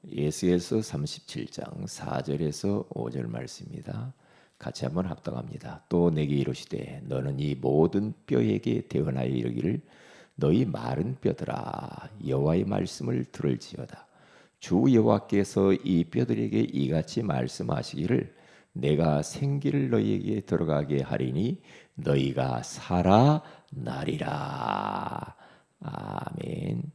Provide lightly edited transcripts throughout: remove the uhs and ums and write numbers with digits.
예수에서 37장 4절에서 5절 말씀입니다. 같이 한번 합독합니다. 또 내게 이르시되 너는 이 모든 뼈에게 대언하여 이르기를 너희 마른 뼈들아 여호와의 말씀을 들을지어다. 주 여호와께서 이 뼈들에게 이같이 말씀하시기를 내가 생기를 너희에게 들어가게 하리니 너희가 살아나리라. 아멘.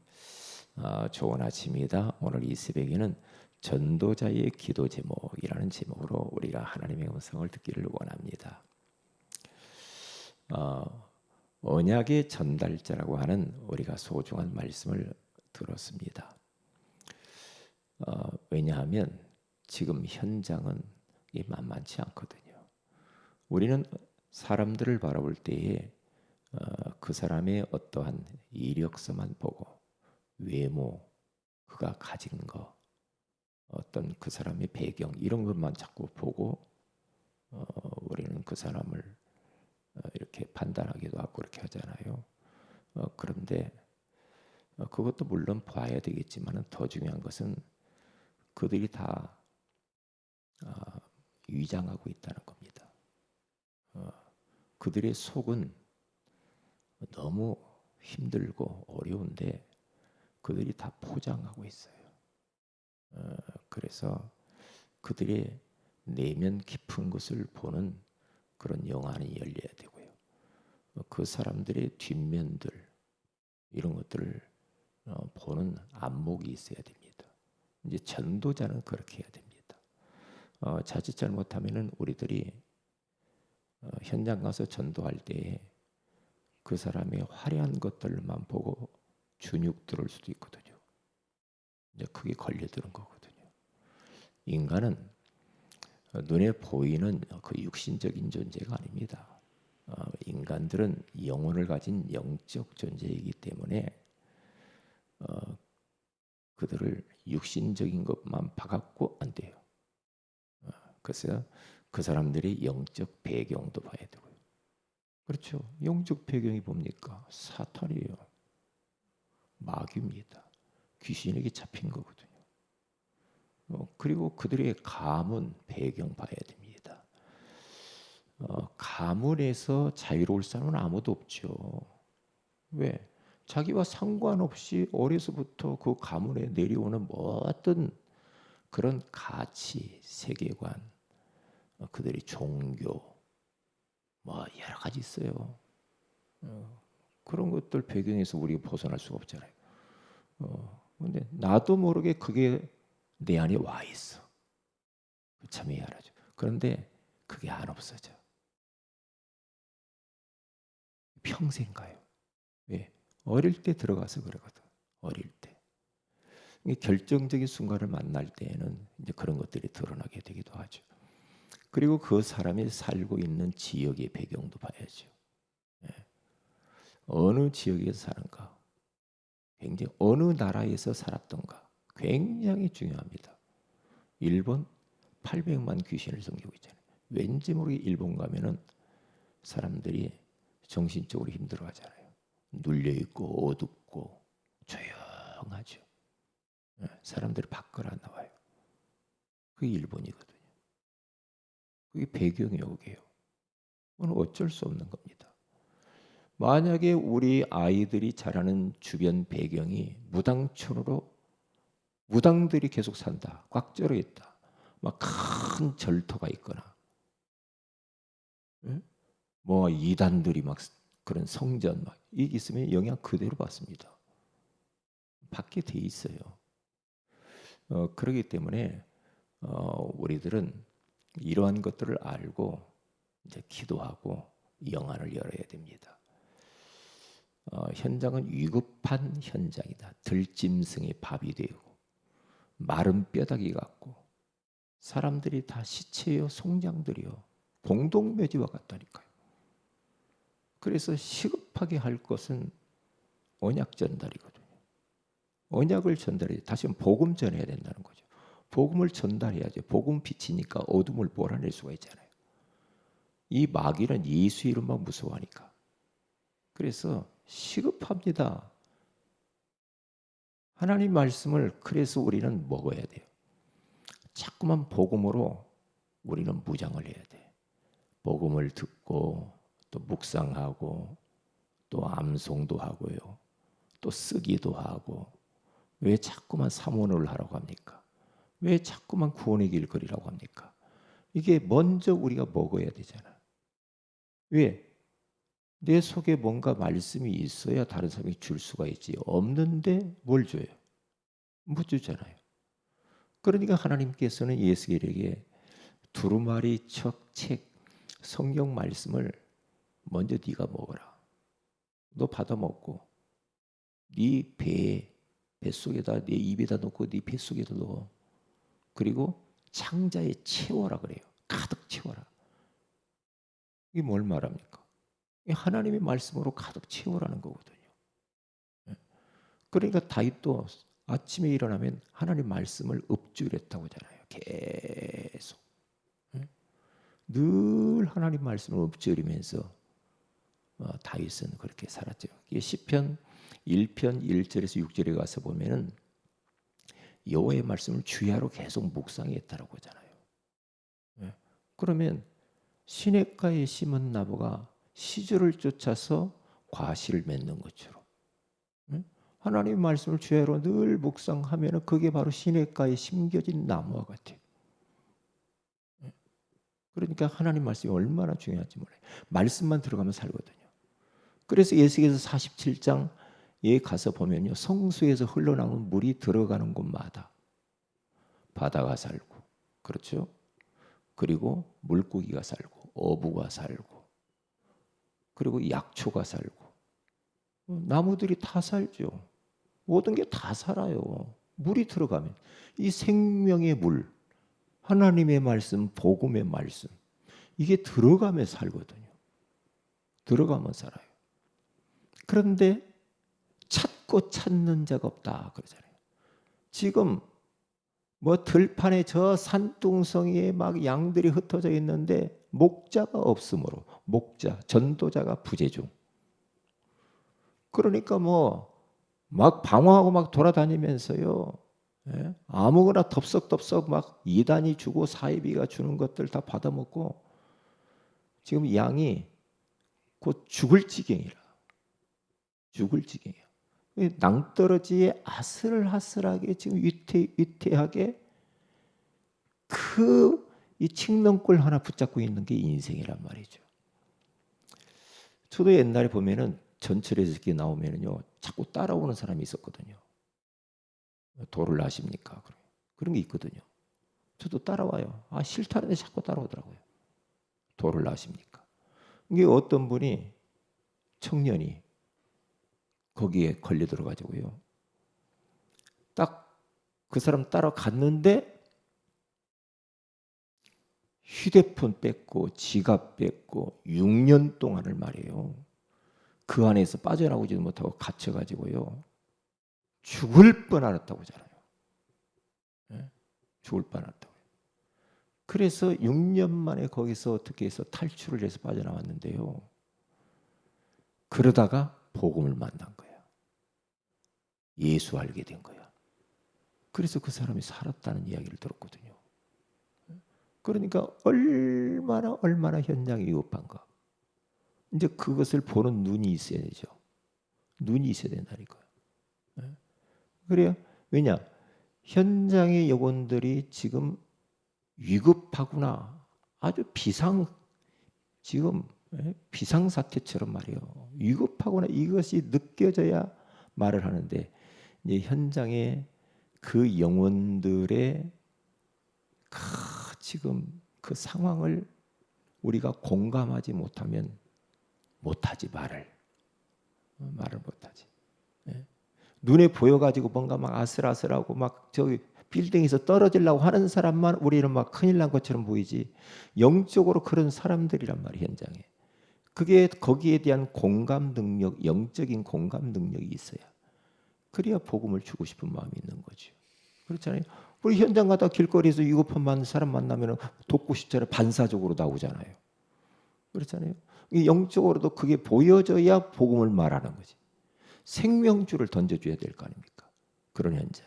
좋은 아침입니다. 오늘 이 새벽에는 전도자의 기도 제목이라는 제목으로 우리가 하나님의 음성을 듣기를 원합니다. 언약의 전달자라고 하는 우리가 소중한 말씀을 들었습니다. 왜냐하면 지금 현장은 만만치 않거든요. 우리는 사람들을 바라볼 때에 그 사람의 어떠한 이력서만 보고 외모, 그가 가진 거, 어떤 그 사람의 배경 이런 것만 자꾸 보고 우리는 그 사람을 이렇게 판단하기도 하고 그렇게 하잖아요. 그런데 그것도 물론 봐야 되겠지만 더 중요한 것은 그들이 다 위장하고 있다는 겁니다. 그들의 속은 너무 힘들고 어려운데 그들이 다 포장하고 있어요. 그래서 그들의 내면 깊은 것을 보는 그런 영안이 열려야 되고요. 그 사람들의 뒷면들 이런 것들을 보는 안목이 있어야 됩니다. 이제 전도자는 그렇게 해야 됩니다. 자칫 잘못하면은 우리들이 현장 가서 전도할 때에 그 사람의 화려한 것들만 보고 주눅 들을 수도 있거든요. 이제 그게 걸려드는 거거든요. 인간은 눈에 보이는 그 육신적인 존재가 아닙니다. 인간들은 영혼을 가진 영적 존재이기 때문에 그들을 육신적인 것만 봐갖고 안 돼요. 그래서 그 사람들의 영적 배경도 봐야 되고요. 그렇죠. 영적 배경이 뭡니까? 사탄이에요. 마귀입니다. 귀신에게 잡힌 거거든요. 그리고 그들의 가문 배경 봐야 됩니다. 가문에서 자유로울 사람은 아무도 없죠. 왜? 자기와 상관없이 어려서부터 그 가문에 내려오는 어떤 그런 가치, 세계관, 그들의 종교, 뭐 여러 가지 있어요. 그런 것들 배경에서 우리가 벗어날 수가 없잖아요. 근데 나도 모르게 그게 내 안에 와 있어. 참 희한하죠. 그런데 그게 안 없어져. 평생 가요. 왜? 어릴 때 들어가서 그러거든. 어릴 때. 결정적인 순간을 만날 때에는 이제 그런 것들이 드러나게 되기도 하죠. 그리고 그 사람이 살고 있는 지역의 배경도 봐야죠. 예. 어느 지역에서 사는가, 굉장히 어느 나라에서 살았던가, 굉장히 중요합니다. 일본 800만 귀신을 섬기고 있잖아요. 왠지 모르게 일본 가면은 사람들이 정신적으로 힘들어하잖아요. 눌려 있고 어둡고 조용하죠. 사람들이 밖을 안 나와요. 그게 일본이거든요. 그게 배경이 여기에요. 그건 어쩔 수 없는 겁니다. 만약에 우리 아이들이 자라는 주변 배경이 무당촌으로 무당들이 계속 산다. 꽉 쩔어 있다. 막 큰 절터가 있거나 뭐 이단들이 막 그런 성전 막 이게 있으면 영향 그대로 받습니다. 받게 돼 있어요. 그렇기 때문에 우리들은 이러한 것들을 알고 이제 기도하고 영안을 열어야 됩니다. 현장은 위급한 현장이다. 들짐승이 밥이 되고 마른 뼈다귀 같고 사람들이 다 시체요 송장들이요 공동묘지와 같다니까요. 그래서 시급하게 할 것은 언약 전달이거든요. 언약을 전달해 다시 복음 전해야 된다는 거죠. 복음을 전달해야죠. 복음 빛이니까 어둠을 몰아낼 수가 있잖아요. 이 마귀는 예수 이름만 무서워하니까. 그래서 시급합니다. 하나님 말씀을 그래서 우리는 먹어야 돼요. 자꾸만 복음으로 우리는 무장을 해야 돼. 복음을 듣고 또 묵상하고 또 암송도 하고요. 또 쓰기도 하고. 왜 자꾸만 사모를 하라고 합니까? 왜 자꾸만 구원의 길 걸으라고 합니까? 이게 먼저 우리가 먹어야 되잖아. 왜? 내 속에 뭔가 말씀이 있어야 다른 사람이 줄 수가 있지. 없는데 뭘 줘요? 못 주잖아요. 그러니까 하나님께서는 예수에게 두루마리 책 성경 말씀을 먼저 네가 먹어라. 너 받아 먹고 네 뱃속에다 네 입에다 넣고 네 뱃속에다 넣어. 그리고 창자에 채워라 그래요. 가득 채워라. 이게 뭘 말합니까? 하나님의 말씀으로 가득 채우라는 거거든요. 그러니까 다윗도 아침에 일어나면 하나님 말씀을 읊조렸다고 하잖아요. 계속. 늘 하나님 말씀을 읊조리면서 다윗은 그렇게 살았죠. 시편 1편 1절에서 6절에 가서 보면은 여호와의 말씀을 주야로 계속 묵상했다라고 하잖아요. 그러면 시냇가에 심은 나무가 시절을 쫓아서 과실을 맺는 것처럼 하나님의 말씀을 주야로 늘 묵상하면 그게 바로 시냇가에 심겨진 나무와 같아요. 그러니까 하나님 말씀이 얼마나 중요한지 몰라요. 말씀만 들어가면 살거든요. 그래서 에스겔서 47장에 가서 보면요. 성수에서 흘러나오는 물이 들어가는 곳마다 바다가 살고 그렇죠? 그리고 물고기가 살고 어부가 살고 그리고 약초가 살고 나무들이 다 살죠. 모든 게 다 살아요. 물이 들어가면 이 생명의 물 하나님의 말씀, 복음의 말씀 이게 들어가면 살거든요. 들어가면 살아요. 그런데 찾고 찾는 자가 없다 그러잖아요. 지금 뭐 들판에 저 산둥성이에 막 양들이 흩어져 있는데 목자가 없으므로 목자, 전도자가 부재중. 그러니까 뭐 막 방황하고 막 돌아다니면서요. 아무거나 덥석덥석 막 이단이 주고 사이비가 주는 것들 다 받아먹고 지금 양이 곧 죽을 지경이라. 죽을 지경이야. 낭떠러지에 아슬아슬하게 지금 위태하게 이 칡렁꿀 하나 붙잡고 있는 게 인생이란 말이죠. 저도 옛날에 보면은 전철에서 이렇게 나오면은요 자꾸 따라오는 사람이 있었거든요. 도를 아십니까? 그런 게 있거든요. 저도 따라와요. 싫다는데 자꾸 따라오더라고요. 도를 아십니까? 이게 어떤 분이 청년이 거기에 걸려 들어가지고요. 딱 그 사람 따라갔는데 휴대폰 뺐고 지갑 뺐고 6년 동안을 말이에요. 그 안에서 빠져나오지도 못하고 갇혀가지고요. 죽을 뻔하였다고 하잖아요. 죽을 뻔하였다고. 그래서 6년 만에 거기서 어떻게 해서 탈출을 해서 빠져나왔는데요. 그러다가 복음을 만난 거야. 예수 알게 된 거야. 그래서 그 사람이 살았다는 이야기를 들었거든요. 그러니까 얼마나 현장이 위급한가. 이제 그것을 보는 눈이 있어야 되죠. 눈이 있어야 된다니까요. 그래요. 왜냐? 현장의 영혼들이 지금 위급하구나. 아주 지금 비상사태처럼 말이에요. 위급하구나. 이것이 느껴져야 말을 하는데 이제 현장에 그 영혼들의 지금 그 상황을 우리가 공감하지 못하면 못하지 말을 못하지. 눈에 보여가지고 뭔가 막 아슬아슬하고 막 저기 빌딩에서 떨어지려고 하는 사람만 우리는 막 큰일 난 것처럼 보이지. 영적으로 그런 사람들이란 말이에요. 현장에. 그게 거기에 대한 공감 능력, 영적인 공감 능력이 있어야. 그래야 복음을 주고 싶은 마음이 있는 거죠. 그렇잖아요. 우리 현장 가다 길거리에서 위급한 사람 만나면 돕고 싶잖아요. 반사적으로 나오잖아요. 그렇잖아요. 영적으로도 그게 보여져야 복음을 말하는 거지. 생명줄을 던져줘야 될 거 아닙니까? 그런 현장.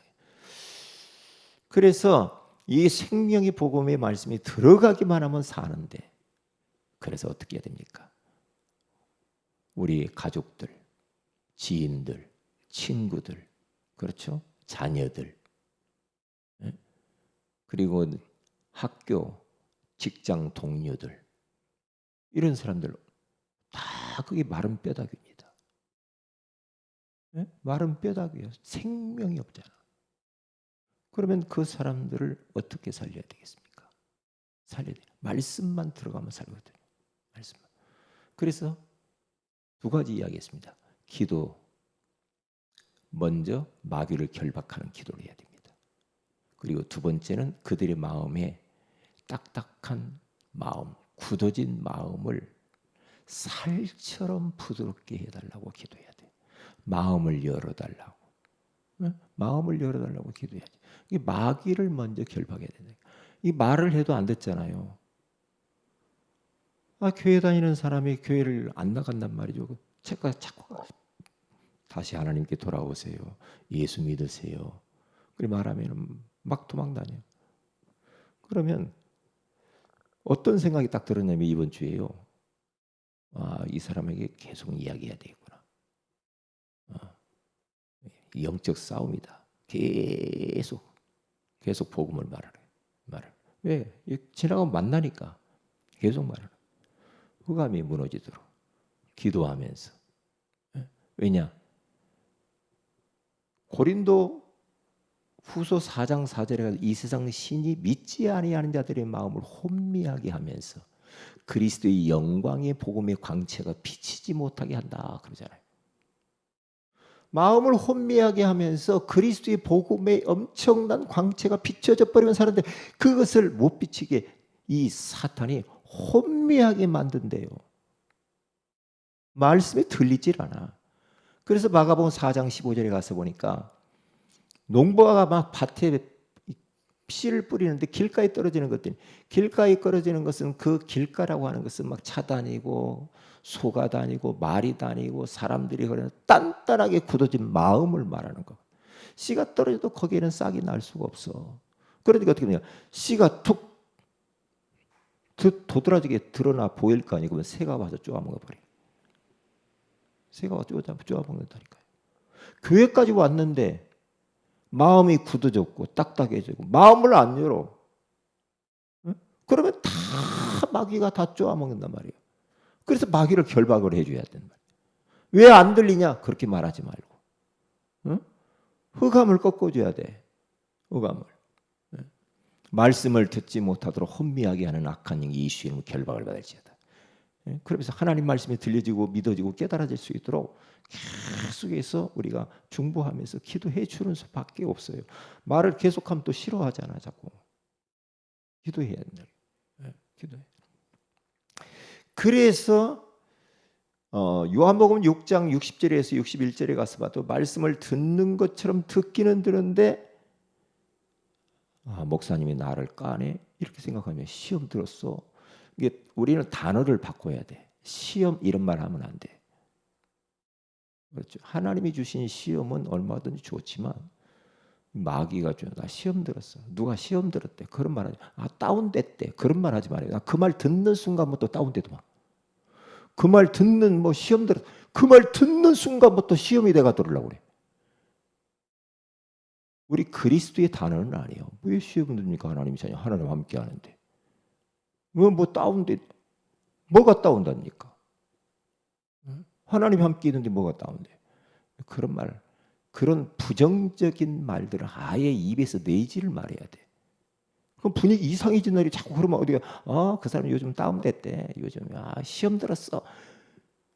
그래서 이 생명의 복음의 말씀이 들어가기만 하면 사는데, 그래서 어떻게 해야 됩니까? 우리 가족들, 지인들, 친구들, 그렇죠? 자녀들, 그리고 학교, 직장 동료들, 이런 사람들 다 그게 마른 뼈다귀입니다. 마른 뼈다귀예요. 생명이 없잖아. 그러면 그 사람들을 어떻게 살려야 되겠습니까? 살려야 돼. 말씀만 들어가면 살거든요. 말씀만. 그래서 두 가지 이야기했습니다. 기도, 먼저 마귀를 결박하는 기도를 해야 됩니다. 그리고 두 번째는 그들의 마음에 딱딱한 마음, 굳어진 마음을 살처럼 부드럽게 해달라고 기도해야 돼. 마음을 열어달라고. 마음을 열어달라고 기도해야지. 이 마귀를 먼저 결박해야 된다. 이 말을 해도 안 듣잖아요. 교회 다니는 사람이 교회를 안 나간단 말이죠. 자꾸 다시 하나님께 돌아오세요. 예수 믿으세요. 그렇게 말하면 막 도망다녀요. 그러면 어떤 생각이 딱 들었냐면 이번 주에요. 이 사람에게 계속 이야기해야 되겠구나. 영적 싸움이다. 계속 복음을 말을. 왜? 지나가면 만나니까 계속 말을. 흑암이 무너지도록 기도하면서. 왜냐? 고린도 후서 4장 4절에 가서 이 세상 신이 믿지 아니하는 자들의 마음을 혼미하게 하면서 그리스도의 영광의 복음의 광채가 비치지 못하게 한다 그러잖아요. 마음을 혼미하게 하면서 그리스도의 복음의 엄청난 광채가 비춰져 버리면 사는데 그것을 못 비치게 이 사탄이 혼미하게 만든대요. 말씀이 들리질 않아. 그래서 마가복음 4장 15절에 가서 보니까 농부가 막 밭에 씨를 뿌리는데 길가에 떨어지는 것들이, 길가에 떨어지는 것은 그 길가라고 하는 것은 막 차 다니고 소가 다니고 말이 다니고 사람들이 그러는 단단하게 굳어진 마음을 말하는 거. 씨가 떨어져도 거기에는 싹이 날 수가 없어. 그러니까 어떻게 되냐? 씨가 툭 도드라지게 드러나 보일 거 아니고 새가 와서 쪼아먹어 버려. 새가 와서 쪼아먹는다니까요. 교회까지 왔는데 마음이 굳어졌고 딱딱해지고 마음을 안 열어. 그러면 다 마귀가 다 쪼아먹는단 말이에요. 그래서 마귀를 결박을 해줘야 된단 말이에요. 왜 안 들리냐? 그렇게 말하지 말고. 흑암을 꺾어줘야 돼. 흑암을. 말씀을 듣지 못하도록 혼미하게 하는 악한 영 이수의 이름으로 결박을 받을지어다. 그러면서 하나님 말씀이 들려지고 믿어지고 깨달아질 수 있도록 계속해서 우리가 중보하면서 기도해 주는 수밖에 없어요. 말을 계속하면 또 싫어하잖아, 자꾸. 기도해야 된다. 기도해. 그래서 요한복음 6장 60절에서 61절에 가서 봐도 말씀을 듣는 것처럼 듣기는 들은데 목사님이 나를 까네 이렇게 생각하면 시험 들었어. 이게 우리는 단어를 바꿔야 돼. 시험 이런 말 하면 안 돼. 그렇죠. 하나님이 주신 시험은 얼마든지 좋지만 마귀가 나 시험 들었어. 누가 시험 들었대. 그런 말 하지. 다운됐대. 그런 말 하지 말아요. 그 말 듣는 순간부터 다운되더만. 그 말 듣는 시험 들었어. 그 말 듣는 순간부터 시험이 돼가 들으려고 그래. 우리 그리스도의 단어는 아니에요. 왜 시험 듭니까? 하나님 자녀 하나님 함께 하는데. 뭐 다운돼. 뭐가 다운됩니까? 하나님 함께 있는데 뭐가 다운돼? 그런 말, 그런 부정적인 말들을 아예 입에서 내지를 말해야 돼. 그럼 분위기 이상해진 날이 자꾸 그러면 어디가 그 사람 요즘 다운됐대. 요즘 시험 들었어.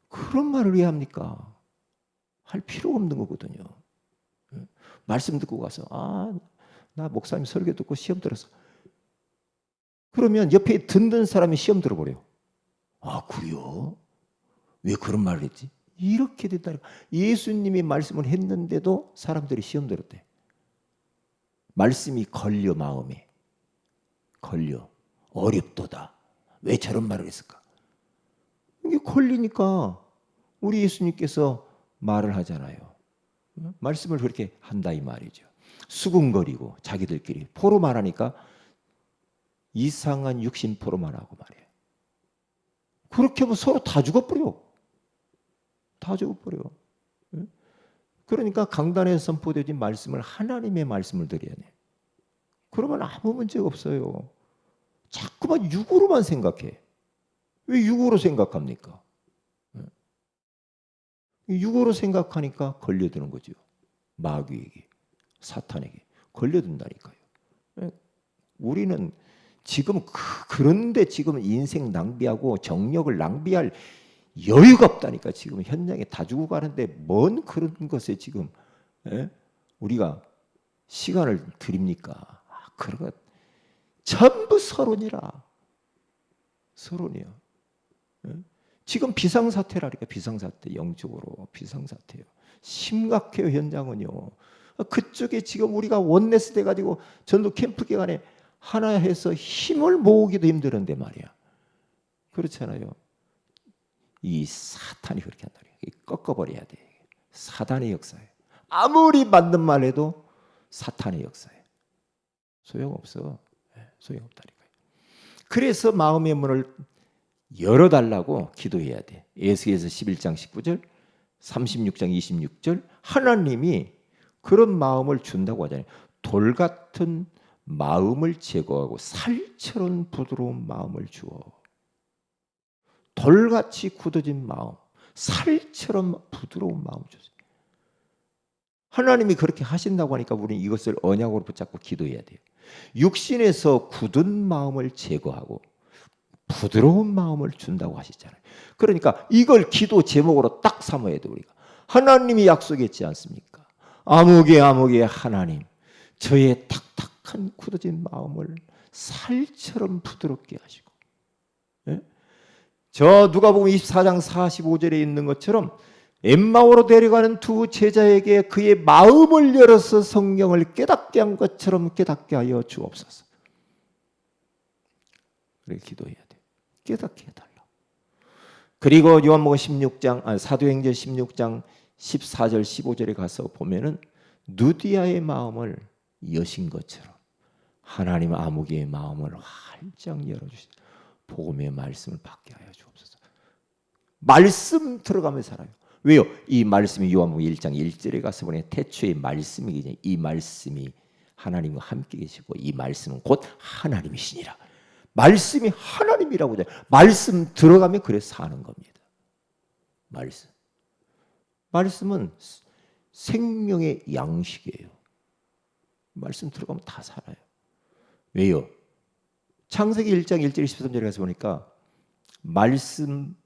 그런 말을 왜 합니까? 할 필요 없는 거거든요. 말씀 듣고 가서 나 목사님 설교 듣고 시험 들었어. 그러면 옆에 듣는 사람이 시험 들어버려. 그래요? 왜 그런 말을 했지? 이렇게 됐다니까. 예수님이 말씀을 했는데도 사람들이 시험 들었대. 말씀이 걸려 마음에. 걸려. 어렵도다. 왜 저런 말을 했을까? 이게 걸리니까 우리 예수님께서 말을 하잖아요. 말씀을 그렇게 한다 이 말이죠. 수군거리고 자기들끼리 포로만 하니까 이상한 육신 포로만 하고 말이에요. 그렇게 하면 서로 다 죽어버려. 다 죽어버려. 그러니까 강단에 선포되어진 말씀을 하나님의 말씀을 드려야 돼. 그러면 아무 문제가 없어요. 자꾸만 육으로만 생각해. 왜 육으로 생각합니까? 육으로 생각하니까 걸려드는 거죠. 마귀에게, 사탄에게 걸려든다니까요. 우리는 지금 그런데 지금 인생 낭비하고 정력을 낭비할 여유가 없다니까. 지금 현장에 다 죽고 가는데 뭔 그런 것에 지금 우리가 시간을 드립니까? 그런 것 전부 서론이라. 서론이요. 지금 비상사태라니까. 비상사태. 영적으로 비상사태요. 심각해요. 현장은요. 그쪽에 지금 우리가 원내스 돼가지고 전도 캠프 기간에 하나 해서 힘을 모으기도 힘들은데 말이야. 그렇잖아요. 이 사탄이 그렇게 한다. 꺾어버려야 돼. 사단의 역사예요. 아무리 맞는 말 해도 사탄의 역사예요. 소용없어. 소용없다니까요. 그래서 마음의 문을 열어달라고 기도해야 돼. 에스겔서 11장 19절, 36장 26절 하나님이 그런 마음을 준다고 하잖아요. 돌 같은 마음을 제거하고 살처럼 부드러운 마음을 주어. 돌같이 굳어진 마음, 살처럼 부드러운 마음을 주세요. 하나님이 그렇게 하신다고 하니까 우리는 이것을 언약으로 붙잡고 기도해야 돼요. 육신에서 굳은 마음을 제거하고 부드러운 마음을 준다고 하시잖아요. 그러니까 이걸 기도 제목으로 딱 삼아야 돼요. 우리가. 하나님이 약속했지 않습니까? 아무개 하나님, 저의 탁탁한 굳어진 마음을 살처럼 부드럽게 하시고, 저 누가복음 24장 45절에 있는 것처럼 엠마오로 데려가는 두 제자에게 그의 마음을 열어서 성경을 깨닫게 한 것처럼 깨닫게 하여 주옵소서. 그렇게 기도해야 돼. 깨닫게 해달라. 그리고 요한복음 16장, 사도행전 16장 14절 15절에 가서 보면은 누디아의 마음을 여신 것처럼 하나님 아무개의 마음을 활짝 열어주신 복음의 말씀을 받게 하여 주옵소서. 말씀 들어가며 살아요. 왜요? 이 말씀이 요한복음 1장 1절에 가서 보니 태초의 말씀이기에 이 말씀이 하나님과 함께 계시고 이 말씀은 곧 하나님이시니라. 말씀이 하나님이라고 하잖아요. 말씀 들어가면 그래서 사는 겁니다. 말씀은 생명의 양식이에요. 말씀 들어가면 다 살아요. 왜요? 창세기 1장 1절 13절에 가서 보니까 말씀하시니까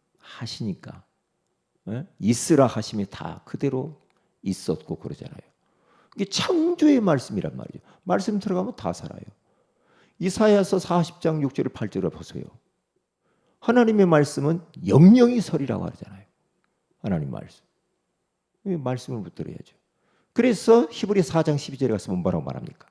있으라 하심이 다 그대로 있었고 그러잖아요. 이게 창조의 말씀이란 말이죠. 말씀 들어가면 다 살아요. 이사야서 40장 6절 8절을 보세요. 하나님의 말씀은 영영이 설이라고 하잖아요. 하나님 말씀. 말씀을 붙들어야죠. 그래서 히브리 4장 12절에 가서 뭐라고 말합니까?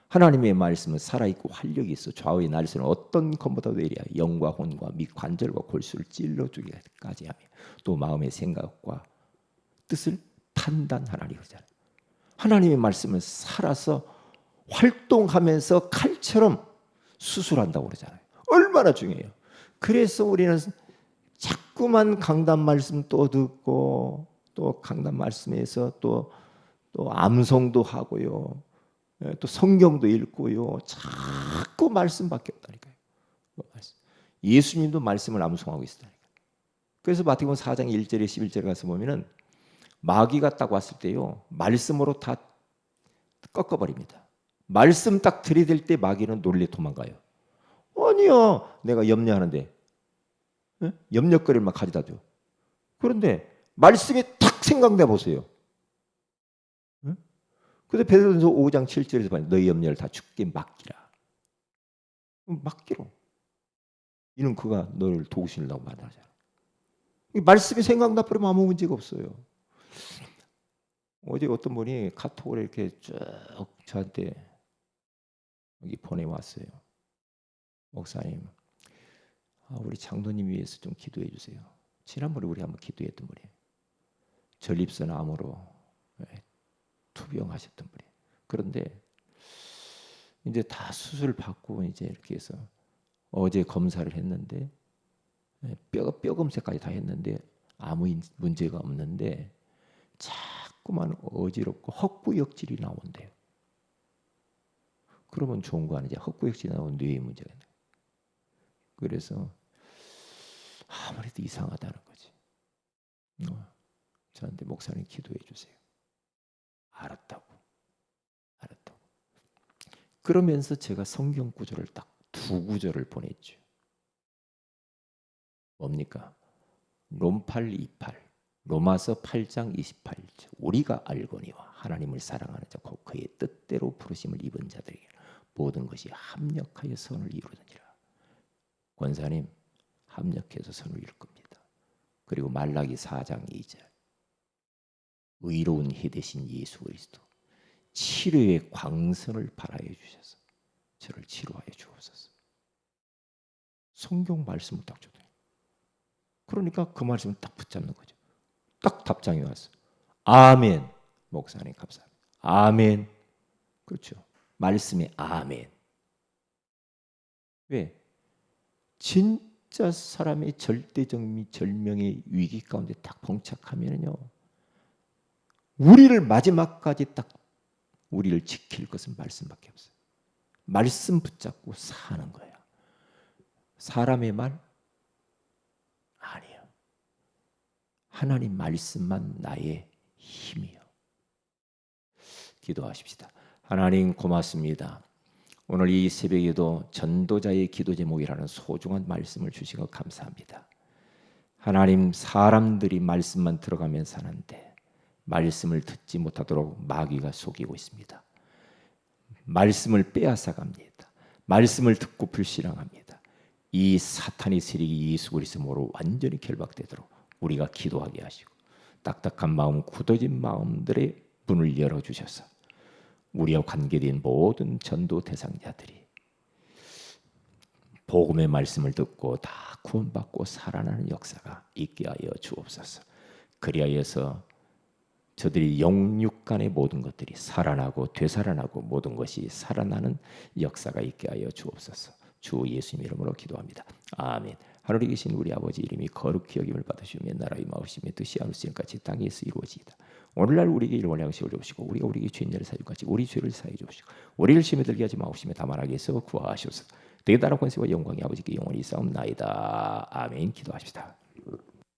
하나님의 말씀은 살아있고 활력이 있어 좌우의 날씨는 어떤 검보다도 이리야 영과 혼과 및 관절과 골수를 찔러주기까지 하며 또 마음의 생각과 뜻을 판단하나니 그러잖아요. 하나님의 말씀은 살아서 활동하면서 칼처럼 수술한다고 그러잖아요. 얼마나 중요해요. 그래서 우리는 자꾸만 강단 말씀 또 듣고 또 강단 말씀에서 또 암송도 하고요. 또 성경도 읽고요. 자꾸 말씀밖에 없다니까요. 예수님도 말씀을 암송하고 있다니까요. 그래서 마태복음 4장 1절에 11절에 가서 보면은 마귀가 딱 왔을 때요. 말씀으로 다 꺾어버립니다. 말씀 딱 들이댈 때 마귀는 놀래 도망가요. 아니야. 내가 염려하는데 염려거리를 막 가져다 줘. 그런데 말씀이 탁 생각나 보세요. 그래서 베드로전서 5장 7절에서 보니 너희 염려를 다 주께 맡기라. 맡기로. 이는 그가 너를 도우시려고 말하잖아. 말씀이 생각나 버리면 아무 문제가 없어요. 어제 어떤 분이 카톡을 이렇게 쭉 저한테 여기 보내왔어요. 목사님, 우리 장로님 위해서 좀 기도해 주세요. 지난번에 우리 한번 기도했던 분이에요. 전립선 암으로 투병하셨던 분이에요. 그런데 이제 다 수술 받고 이제 이렇게 해서 어제 검사를 했는데 뼈 검사까지 다 했는데 아무 문제가 없는데 자꾸만 어지럽고 헛구역질이 나온대요. 그러면 좋은 거 아니죠. 헛구역질이 나오면 뇌에 문제가 있는 거예요. 그래서 아무래도 이상하다는 거지. 저한테 목사님 기도해 주세요. 알았다고. 그러면서 제가 성경 구절을 딱 두 구절을 보냈죠. 뭡니까? 롬8 28 로마서 8장 28절 우리가 알거니와 하나님을 사랑하는 자 곧 그의 뜻대로 부르심을 입은 자들에게 모든 것이 합력하여 선을 이루느니라. 권사님 합력해서 선을 이룰 겁니다. 그리고 말라기 4장 2절 의로운 희 되신 예수 그리스도 치료의 광선을 발하여 주셔서 저를 치료하여 주옵소서. 성경 말씀을 딱 줘요. 그러니까 그 말씀을 딱 붙잡는 거죠. 딱 답장이 왔어. 아멘. 목사님 감사합니다. 아멘. 그렇죠. 말씀에 아멘. 왜? 진짜 사람의 절대절명의 위기 가운데 딱 봉착하면요. 우리를 마지막까지 딱 우리를 지킬 것은 말씀밖에 없어요. 말씀 붙잡고 사는 거예요. 사람의 말? 아니에요. 하나님 말씀만 나의 힘이요. 기도하십시다. 하나님 고맙습니다. 오늘 이 새벽에도 전도자의 기도 제목이라는 소중한 말씀을 주시고 감사합니다. 하나님 사람들이 말씀만 들어가면 사는데 말씀을 듣지 못하도록 마귀가 속이고 있습니다. 말씀을 빼앗아 갑니다. 말씀을 듣고 불신앙합니다. 이 사탄의 세력이 예수 그리스도로 완전히 결박되도록 우리가 기도하게 하시고 딱딱한 마음, 굳어진 마음들의 문을 열어주셔서 우리와 관계된 모든 전도 대상자들이 복음의 말씀을 듣고 다 구원받고 살아나는 역사가 있게 하여 주옵소서. 그리하여서 저들이 영육간의 모든 것들이 살아나고 되살아나고 모든 것이 살아나는 역사가 있게 하여 주옵소서. 주 예수님 이름으로 기도합니다. 아멘. 하늘에 계신 우리 아버지 이름이 거룩히 여김을 받으시며 나라의 마으시며 뜻이 하늘에서 같이 땅에서 이루어지이다. 오늘날 우리에게 일용할 양식을 주옵시고 우리가 우리에게 죄인들을 사하여 같이 우리 죄를 사하여 주옵시고 우리를 시험에 들게 하지 마옵시며 다만 악에서 구하시옵소서. 되게 나라 권세와 영광이 아버지께 영원히 있사옵나이다. 아멘. 기도하십시다.